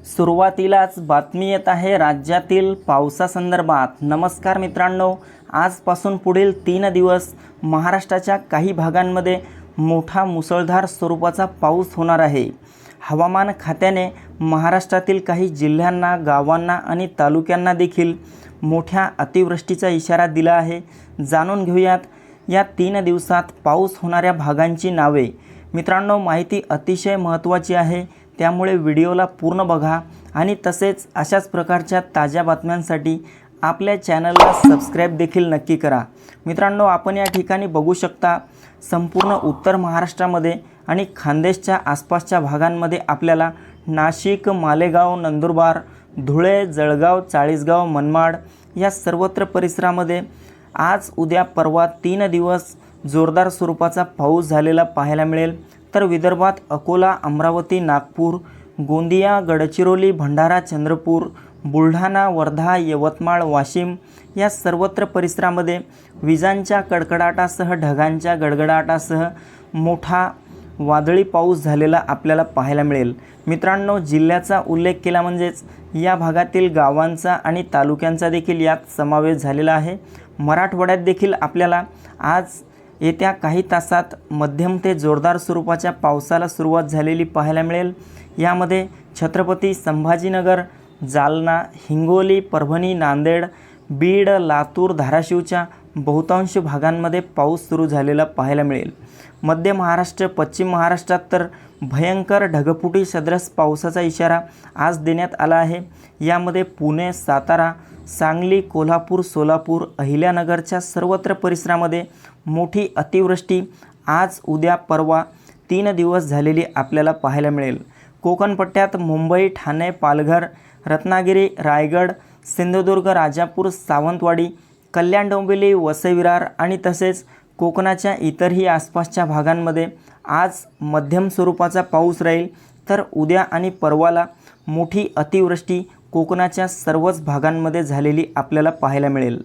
सुरुवातीलाच बातमी येत आहे राज्यातील पावसासंदर्भात। नमस्कार मित्रांनो, आजपासून पुढील 3 दिवस महाराष्ट्राच्या काही भागांमध्ये मोठा मुसळधार स्वरूपाचा पाऊस होणार आहे। हवामान खात्याने महाराष्ट्रातील काही जिल्ह्यांना, गावांना आणि तालुक्यांना देखील मोठ्या अतिवृष्टीचा इशारा दिला आहे। जाणून घेऊयात या 3 दिवसात पाऊस होणाऱ्या भागांची नावे। मित्रांनो, माहिती अतिशय महत्त्वाची आहे, त्यामुळे व्हिडिओला पूर्ण बघा आणि तसेच अशाच प्रकारच्या ताज्या बातम्यांसाठी आपल्या चॅनलला सबस्क्राइब देखील नक्की करा। मित्रांनो, आपण या ठिकाणी बघू शकता संपूर्ण उत्तर महाराष्ट्रामध्ये आणि खान्देशच्या आसपासच्या भागांमध्ये आपल्याला नाशिक, मालेगाव, नंदुरबार, धुळे, जळगाव, चाळीसगाव, मनमाड या सर्वत्र परिसरामध्ये आज, उद्या, परवा 3 दिवस जोरदार स्वरूपाचा पाऊस झालेला पाहायला मिळेल। तर विदर्भात अकोला, अमरावती, नागपूर, गोंदिया, गडचिरोली, भंडारा, चंद्रपूर, बुलढाणा, वर्धा, यवतमाळ, वाशिम या सर्वत्र परिसरामध्ये विजांच्या कडकडाटासह, ढगांच्या गडगडाटासह मोठा वादळी पाऊस झालेला आपल्याला पाहायला मिळेल। मित्रांनो, जिल्ह्याचा उल्लेख केला म्हणजेच या भागातील गावांचा आणि तालुक्यांचा देखील यात समावेश झालेला आहे। मराठवाड्यात देखील आपल्याला आज येत्या काही तासात मध्यम ते जोरदार स्वरूपाच्या पावसाला सुरुवात झालेली पाहायला मिळेल। यामध्ये छत्रपती संभाजीनगर, जालना, हिंगोली, परभणी, नांदेड, बीड, लातूर, धाराशिवच्या बहुतांश भागांमध्ये पाऊस सुरू झालेला पाहायला मिळेल। मध्य महाराष्ट्र, पश्चिम महाराष्ट्रात तर भयंकर ढगफुटी सदृश पावसाचा इशारा आज देण्यात आला आहे। यामध्ये पुणे, सातारा, सांगली, कोल्हापूर, सोलापूर, अहिल्यानगरच्या सर्वत्र परिसरामध्ये मोठी अतिवृष्टी आज, उद्या, परवा 3 दिवस झालेली आपल्याला पाहायला मिळेल। कोकण पट्ट्यात मुंबई, ठाणे, पालघर, रत्नागिरी, रायगड, सिंधुदुर्ग, राजापूर, सावंतवाडी, कल्याण, डोंबिवली, वसई, विरार आणि तसेच कोकणाच्या इतरही आसपासच्या भागांमध्ये आज मध्यम स्वरूपाचा पाऊस राहील। तर उद्या आणि परवाला मोठी अतिवृष्टी कोकणाच्या सर्वच भागांमध्ये झालेली आपल्याला पाहायला मिळेल।